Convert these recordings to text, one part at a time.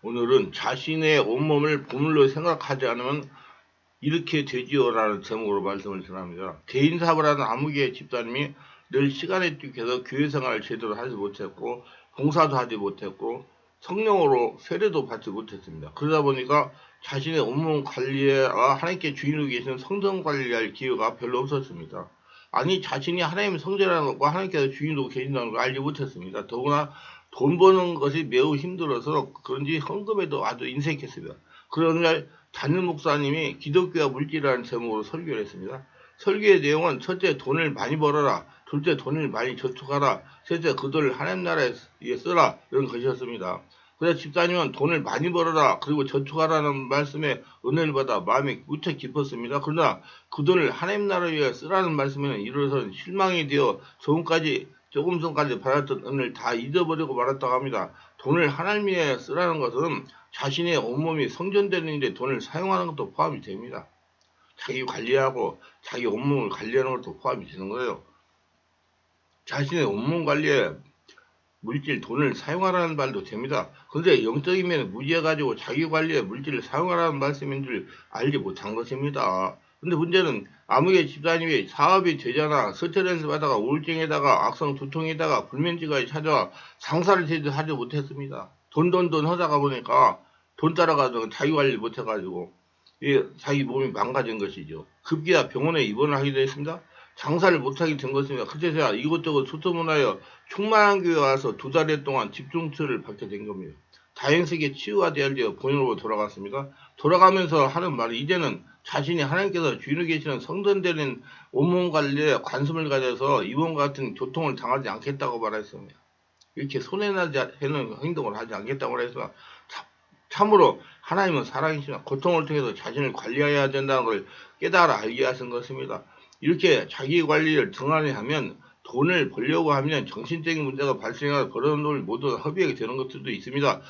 오늘은 자신의 온몸을 보물로 생각하지 않으면 이렇게 되지요 라는 제목으로 말씀을 전합니다. 개인사업을 하는 아무개 집사님이 늘 시간에 뛰켜서 교회생활을 제대로 하지 못했고 봉사도 하지 못했고 성령으로 세례도 받지 못했습니다. 그러다 보니까 자신의 온몸 관리와 하나님께 주인으로 계시는 성전 관리할 기회가 별로 없었습니다. 아니 자신이 하나님의 성전이라는 것과 하나님께서 주인으로 계신다는 걸 알지 못했습니다. 더구나 돈 버는 것이 매우 힘들어서 그런지 헌금에도 아주 인색했습니다. 그런 날 담임 목사님이 기독교와 물질이라는 제목으로 설교를 했습니다. 설교의 내용은 첫째 돈을 많이 벌어라, 둘째 돈을 많이 저축하라, 셋째 그 돈을 하나님 나라에 쓰라 이런 것이었습니다. 그래서 집사님은 돈을 많이 벌어라 그리고 저축하라는 말씀에 은혜를 받아 마음이 무척 깊었습니다. 그러나 그 돈을 하나님 나라에 위해 쓰라는 말씀에는 이로서는 실망이 되어 조금 전까지 받았던 은혜를 다 잊어버리고 말았다고 합니다. 돈을 하나님 위해 쓰라는 것은 자신의 온몸이 성전되는 일에 돈을 사용하는 것도 포함이 됩니다. 자기 관리하고 자기 온몸을 관리하는 것도 포함이 되는 거예요. 자신의 온몸 관리에 물질, 돈을 사용하라는 말도 됩니다. 그런데 영적인 면에 무지해가지고 자기 관리에 물질을 사용하라는 말씀인 줄 알지 못한 것입니다. 근데 문제는 아무개 집사님이 사업이 되잖아 스트레스 받다가 우울증에다가 악성 두통에다가 불면증까지 찾아와 장사를 제대로 하지 못했습니다. 돈 하다가 보니까 돈 따라가서 자기 관리를 못해가지고 자기 몸이 망가진 것이죠. 급기야 병원에 입원을 하기도 했습니다. 장사를 못하게 된 것입니다. 그때서야 이것저것 수소문하여 충만한 교회에 와서 2달 동안 집중치료를 받게 된 겁니다. 다행스럽게 치유가 되어 본인으로 돌아갔습니다. 돌아가면서 하는 말이 이제는 자신이 하나님께서 주인으로 계시는 성전되는 온몸 관리에 관심을 가져서 이번과 같은 고통을 당하지 않겠다고 말했습니다. 이렇게 손해나지 않는 행동을 하지 않겠다고 말했습니다. 참으로 하나님은 살아계시나 고통을 통해서 자신을 관리해야 된다는 걸 깨달아 알게 하신 것입니다. 이렇게 자기 관리를 등한히 하면 돈을 벌려고 하면 정신적인 문제가 발생하여 벌어놓은 돈을 모두 허비하게 되는 것들도 있습니다.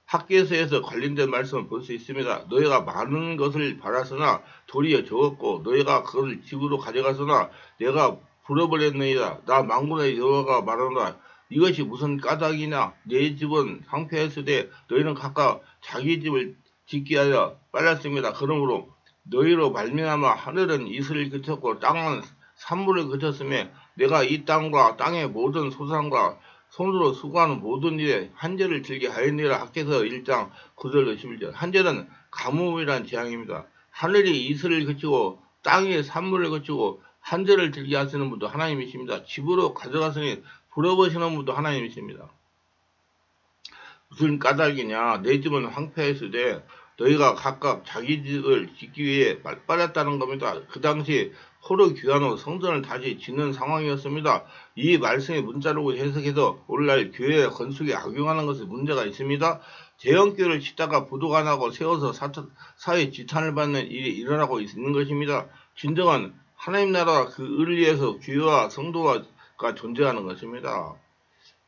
학계서에서 관련된 말씀을 볼 수 있습니다. 너희가 많은 것을 바랐으나 도리어 적었고 너희가 그것을 집으로 가져갔으나 내가 불어버렸느니라. 나 만군의 여호와가 말하노라. 이것이 무슨 까닭이냐. 내 집은 황폐했으되 너희는 각각 자기 집을 짓기 하여 빨랐습니다. 그러므로 너희로 말미암아 하늘은 이슬을 그쳤고 땅은 산물을 그쳤으며 내가 이 땅과 땅의 모든 소산과 손으로 수고하는 모든 일에 한절을 들게 하였느니라. 학개서 1장 9절 11절. 한절은 가뭄이란 재앙입니다. 하늘이 이슬을 그치고 땅이 산물을 그치고 한절을 들게 하시는 분도 하나님이십니다. 집으로 가져가시니 불어버리시는 분도 하나님이십니다. 무슨 까닭이냐. 내 집은 황폐했으되 너희가 각각 자기 집을 짓기 위해 빨랐다는 겁니다. 그 당시 포로 귀환 후 성전을 다시 짓는 상황이었습니다. 이 말씀의 문자로 해석해서 오늘날 교회 건축에 악용하는 것에 문제가 있습니다. 대형교회를 짓다가 부도가 나고 세워서 사회 지탄을 받는 일이 일어나고 있는 것입니다. 진정한 하나님 나라와 그 의를 위해서 교회와 성도가 존재하는 것입니다.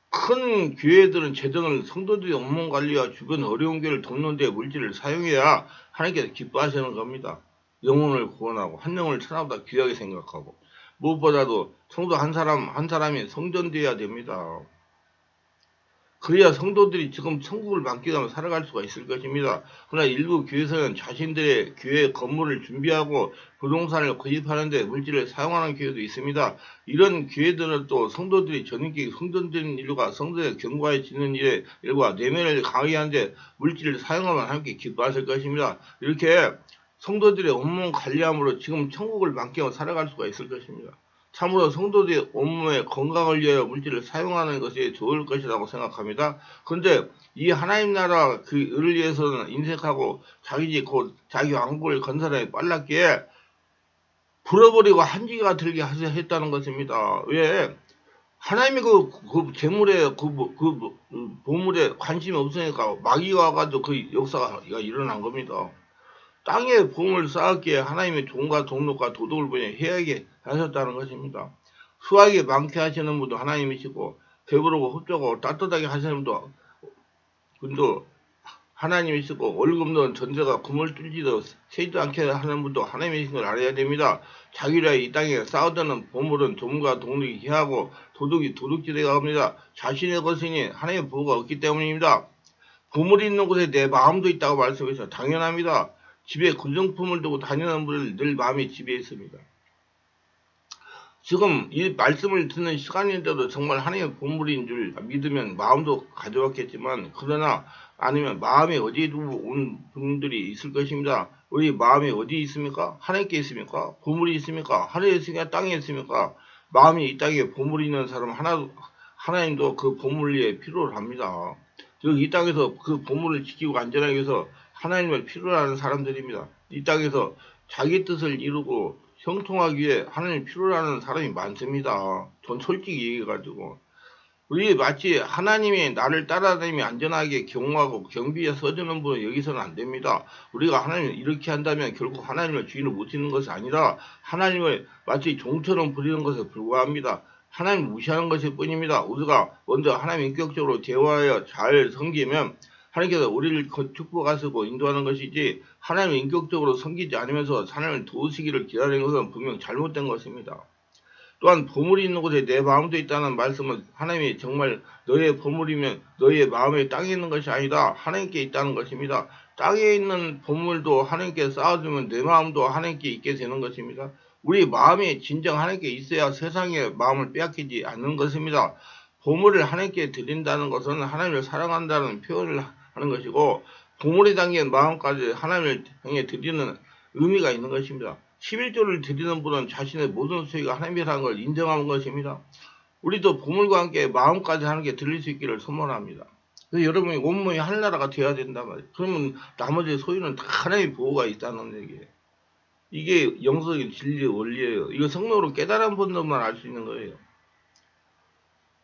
큰 교회들은 재정을 성도들의 업무 관리와 주변 어려운 교회를 돕는 데 물질을 사용해야 하나님께서 기뻐하시는 겁니다. 영혼을 구원하고 한 영혼을 천하보다 귀하게 생각하고 무엇보다도 성도 한 사람이 성전되어야 됩니다. 그래야 성도들이 지금 천국을 만끽하며 살아갈 수가 있을 것입니다. 그러나 일부 교회에서는 자신들의 교회 건물을 준비하고 부동산을 구입하는데 물질을 사용하는 교회도 있습니다. 이런 교회들은 또 성도들이 전인기 성전되는 일과 성도의 경과에 짓는 일과 내면을 강하게 하는데 물질을 사용하면 함께 기뻐하실 것입니다. 이렇게 성도들의 온몸 관리함으로 지금 천국을 만끽하며 살아갈 수가 있을 것입니다. 참으로 성도들의 온몸의 건강을 위하여 물질을 사용하는 것이 좋을 것이라고 생각합니다. 그런데 이 하나님 나라 그 의를 위해서는 인색하고 자기 집 곧 자기 왕국을 건설에 빨랐기에 불어버리고 한지가 들게 했다는 것입니다. 왜? 하나님이 그 재물에 보물에 관심이 없으니까 마귀가 와가지고 그 역사가 일어난 겁니다. 땅에 보물을 쌓았기에 하나님의 종과 동록과 도덕을 보여 해하게 하셨다는 것입니다. 수확이 많게 하시는 분도 하나님이시고 배부르고 흡족하고 따뜻하게 하시는 분도 하나님이시고 월급는 전제가 구멍을 뚫지도 새지도 않게 하는 분도 하나님이신 걸 알아야 됩니다. 자기라 이 땅에 쌓아두는 보물은 종과 동록이 해하고 도둑이 도둑질해 갑니다. 자신의 것이니 하나님의 보호가 없기 때문입니다. 보물이 있는 곳에 내 마음도 있다고 말씀하셨어요. 당연합니다. 집에 군정품을 두고 다니는 분들 늘 마음이 집에 있습니다. 지금 이 말씀을 듣는 시간인데도 정말 하나님의 보물인 줄 믿으면 마음도 가져왔겠지만, 그러나 아니면 마음에 어디에 두고 온 분들이 있을 것입니다. 우리 마음이 어디 있습니까? 하나님께 있습니까? 보물이 있습니까? 하늘에 있습니까? 땅에 있습니까? 마음이 이 땅에 보물이 있는 사람 하나님도 그 보물에 필요를 합니다. 이 땅에서 그 보물을 지키고 안전하기 위해서 하나님을 필요로 하는 사람들입니다. 이 땅에서 자기 뜻을 이루고 형통하기 위해 하나님 필요로 하는 사람이 많습니다. 전 솔직히 얘기해가지고. 우리 마치 하나님이 나를 따라다니며 안전하게 경호하고 경비에 써주는 분은 여기서는 안 됩니다. 우리가 하나님을 이렇게 한다면 결국 하나님을 주인을 못 짓는 것이 아니라 하나님을 마치 종처럼 부리는 것에 불과합니다. 하나님을 무시하는 것일 뿐입니다. 우리가 먼저 하나님 인격적으로 대화하여 잘 섬기면 하나님께서 우리를 축복하시고 인도하는 것이지, 하나님을 인격적으로 섬기지 않으면서 하나님을 도우시기를 기다리는 것은 분명 잘못된 것입니다. 또한 보물이 있는 곳에 내 마음도 있다는 말씀은 하나님이 정말 너의 보물이면 너의 마음에 땅에 있는 것이 아니다, 하나님께 있다는 것입니다. 땅에 있는 보물도 하나님께 쌓아주면 내 마음도 하나님께 있게 되는 것입니다. 우리 마음이 진정 하나님께 있어야 세상의 마음을 빼앗기지 않는 것입니다. 보물을 하나님께 드린다는 것은 하나님을 사랑한다는 표현을 하는 것이고, 보물에 담긴 마음까지 하나님을 향해 드리는 의미가 있는 것입니다. 11조를 드리는 분은 자신의 모든 소유가 하나님이라는 걸 인정하는 것입니다. 우리도 보물과 함께 마음까지 하나님께 드릴 수 있기를 소원합니다. 그래서 여러분이 온몸이 하늘나라가 되어야 된단 말이에요. 그러면 나머지 소유는 다 하나님의 보호가 있다는 얘기예요. 이게 영적인 진리의 원리예요. 이거 성령으로 깨달은 분들만 알 수 있는 거예요.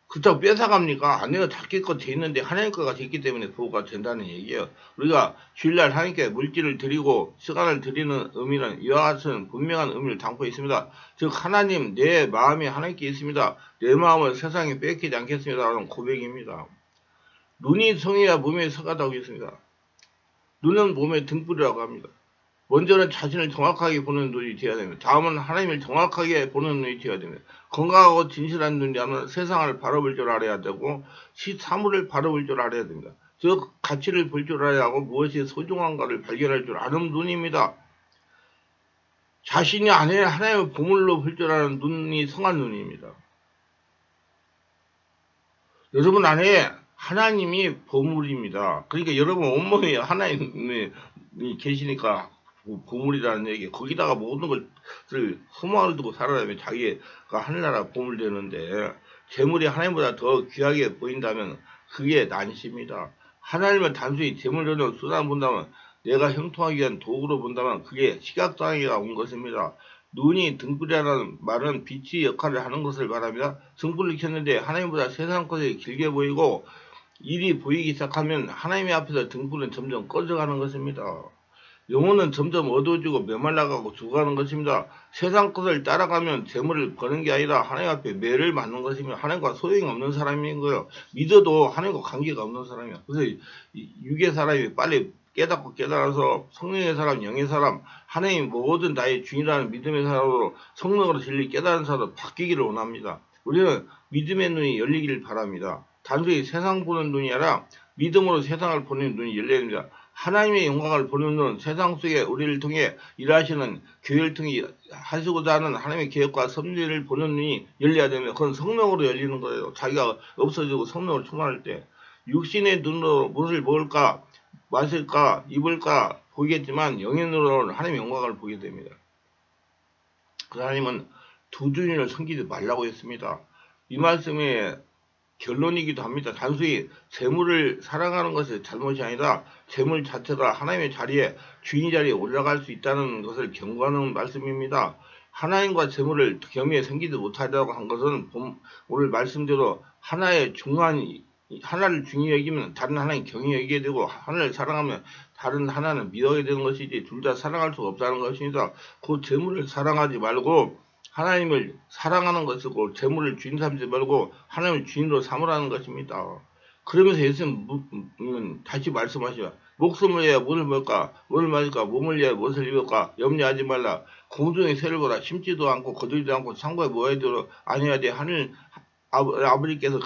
그렇다고 뺏어갑니까? 아니요. 자기 것 돼 있는데 하나님 거가 됐기 때문에 보호가 된다는 얘기예요. 우리가 주일날 하나님께 물질을 드리고 시간을 드리는 의미는 이와 같은 분명한 의미를 담고 있습니다. 즉 하나님, 내 마음이 하나님께 있습니다. 내 마음을 세상에 뺏기지 않겠습니다 라는 고백입니다. 눈이 성해야 몸에 서가다고 했습니다. 눈은 몸의 등불이라고 합니다. 먼저는 자신을 정확하게 보는 눈이 되어야 됩니다. 다음은 하나님을 정확하게 보는 눈이 되어야 됩니다. 건강하고 진실한 눈이라면 세상을 바라볼 줄 알아야 되고 사물을 바라볼 줄 알아야 됩니다. 즉 가치를 볼 줄 알아야 하고 무엇이 소중한가를 발견할 줄 아는 눈입니다. 자신이 안에 하나님의 보물로 볼 줄 아는 눈이 성한 눈입니다. 여러분 안에 하나님이 보물입니다. 그러니까 여러분 온몸에 하나님이 계시니까 보물이라는 얘기, 거기다가 모든 것을 소망을 두고 살아가면 자기가 하늘나라 보물 되는데, 재물이 하나님보다 더 귀하게 보인다면 그게 난시입니다. 하나님은 단순히 재물로는 수단 본다면, 내가 형통하기 위한 도구로 본다면 그게 시각장애가 온 것입니다. 눈이 등불이라는 말은 빛의 역할을 하는 것을 말합니다. 등불을 켰는데 하나님보다 세상 것이 길게 보이고 일이 보이기 시작하면 하나님의 앞에서 등불은 점점 꺼져가는 것입니다. 영혼은 점점 어두워지고 메말라가고 죽어가는 것입니다. 세상 것을 따라가면 재물을 버는 게 아니라 하나님 앞에 매를 맞는 것입니다. 하나님과 소용이 없는 사람인 거예요. 믿어도 하나님과 관계가 없는 사람이야. 그래서 육의 사람이 빨리 깨닫고 깨달아서 성령의 사람, 영의 사람, 하나님 모든 나의 주인이라는 믿음의 사람으로 성령으로 진리 깨달은 사람으로 바뀌기를 원합니다. 우리는 믿음의 눈이 열리기를 바랍니다. 단순히 세상 보는 눈이 아니라 믿음으로 세상을 보는 눈이 열려야 됩니다. 하나님의 영광을 보는 눈, 세상 속에 우리를 통해 일하시는 교회를 통해 하시고자 하는 하나님의 계획과 섭리를 보는 눈이 열려야 되면 그건 성령으로 열리는 거예요. 자기가 없어지고 성령으로 충만할 때. 육신의 눈으로 무엇을 먹을까, 마실까, 입을까 보이겠지만 영의 눈으로는 하나님의 영광을 보게 됩니다. 그 하나님은 두 주인을 섬기지 말라고 했습니다. 이 말씀에 결론이기도 합니다. 단순히 재물을 사랑하는 것이 잘못이 아니라 재물 자체가 하나님의 자리에, 주인 자리에 올라갈 수 있다는 것을 경고하는 말씀입니다. 하나님과 재물을 겸해 섬기지 못하려고 한 것은 오늘 말씀대로 하나를 중요히 여기면 다른 하나님 경히 여기게 되고, 하나를 사랑하면 다른 하나는 믿어야 되는 것이지 둘 다 사랑할 수가 없다는 것입니다. 그 재물을 사랑하지 말고 하나님을 사랑하는 것이고, 재물을 주인 삼지 말고 하나님을 주인으로 삼으라는 것입니다. 그러면서 예수님은 다시 말씀하시죠. 목숨을 위하여 무엇을 먹을까, 무엇을 마실까, 몸을 위하여 무엇을 입을까 염려하지 말라. 공중의 새를 보라. 심지도 않고 거두지도 않고 창고에 모아두도록 아니하되 하늘 아버지께서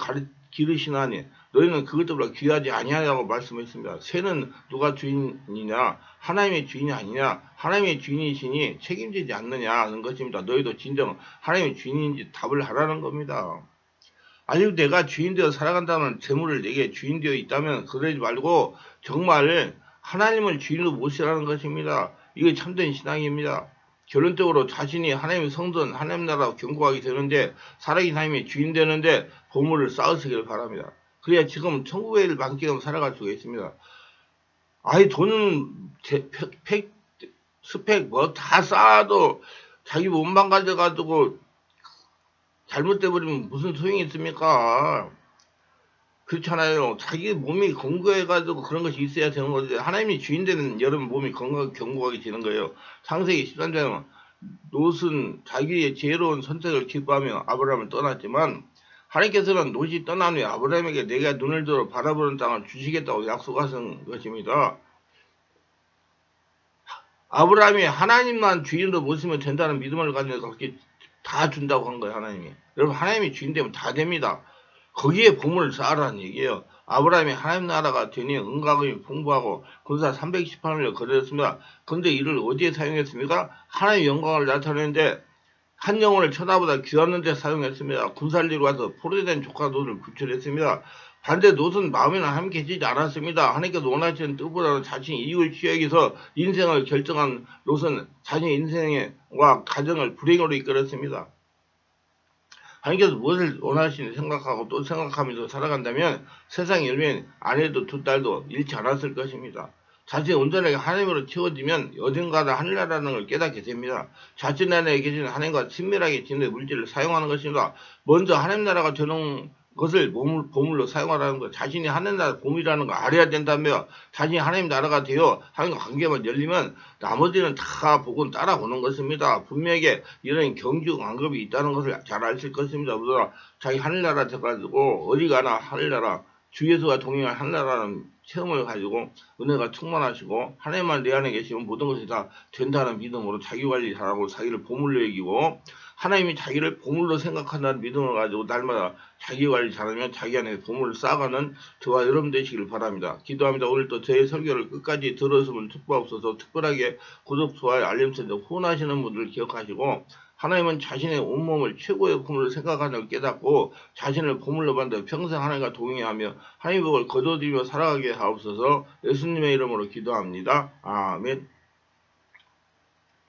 기르시나니 너희는 그것들보다 귀하지 아니하냐고 말씀했습니다. 새는 누가 주인이냐? 하나님의 주인이 아니냐? 하나님의 주인이시니 책임지지 않느냐 하는 것입니다. 너희도 진정 하나님의 주인인지 답을 하라는 겁니다. 아니 내가 주인 되어 살아간다면 재물을 내게 주인 되어 있다면 그러지 말고 정말 하나님을 주인으로 모시라는 것입니다. 이게 참된 신앙입니다. 결론적으로 자신이 하나님의 성전, 하나님 나라 경고하게 되는데 살아계신 하나님의 주인 되는데 보물을 쌓으시길 바랍니다. 그래야 지금 천국의 일 만끽하면 살아갈 수가 있습니다. 아니 돈은 스펙 뭐 다 쌓아도 자기 몸만 가져가지고 잘못돼버리면 무슨 소용이 있습니까? 그렇잖아요. 자기 몸이 건강해가지고 그런 것이 있어야 되는 거지. 하나님이 주인 되는 여러분 몸이 견고하게 되는 거예요. 창세기 13장은 롯은 자기의 지혜로운 선택을 기뻐하며 아브라함을 떠났지만 하나님께서는 롯이 떠난 후에 아브라함에게 내가 눈을 들어 바라보는 땅을 주시겠다고 약속하신 것입니다. 아브라함이 하나님만 주인으로 모시면 된다는 믿음을 가지고 그렇게 다 준다고 한 거예요. 하나님이. 여러분 하나님이 주인 되면 다 됩니다. 거기에 보물을 쌓으라는 얘기예요. 아브라함이 하나님 나라가 되니 은가금이 풍부하고 군사 318명을 거두었습니다. 그런데 이를 어디에 사용했습니까? 하나님의 영광을 나타내는데 한 영혼을 천하보다 귀하는 데 사용했습니다. 군살리로 와서 포로된 조카 롯을 구출했습니다. 반대 롯은 마음에는 함께 계시지 않았습니다. 하나님께서 원하시는 뜻보다는 자신이 이익을 취하기 위해서 인생을 결정한 롯은 자신의 인생과 가정을 불행으로 이끌었습니다. 하나님께서 무엇을 원하시는지 생각하고 또 생각하면서 살아간다면 세상에 열면 아내도 두 딸도 잃지 않았을 것입니다. 자신이 온전하게 하나님으로 채워지면 어딘가다 하늘나라는 걸 깨닫게 됩니다. 자신 안에 계신 하나님과 친밀하게 지내 물질을 사용하는 것입니다. 먼저 하나님 나라가 되는 것을 보물로 사용하라는 것. 자신이 하나님 나라 보물이라는 걸 알아야 된다며 자신이 하나님 나라가 되어 하나님과 관계만 열리면 나머지는 다 복은 따라오는 것입니다. 분명하게 이런 경주 완급이 있다는 것을 잘 아실 것입니다. 그러나 자기 하늘나라 돼가지고 어디 가나 하늘나라 주 예수가 동행한 하늘나라는 체험을 가지고 은혜가 충만하시고 하나님만 내 안에 계시면 모든 것이 다 된다는 믿음으로 자기관리 잘하고 자기를 보물로 여기고 하나님이 자기를 보물로 생각한다는 믿음을 가지고 날마다 자기관리 잘하면 자기 안에 보물을 쌓아가는 저와 여러분 되시길 바랍니다. 기도합니다. 오늘도 제 설교를 끝까지 들었으면 축복하옵소서. 특별하게 구독, 좋아요, 알림 설정 후원하시는 분들 기억하시고 하나님은 자신의 온몸을 최고의 보물로 생각하는 걸 깨닫고 자신을 보물로 만들어 평생 하나님과 동행하며 하나님의 복을 거둬들이며 살아가게 하옵소서. 예수님의 이름으로 기도합니다. 아멘.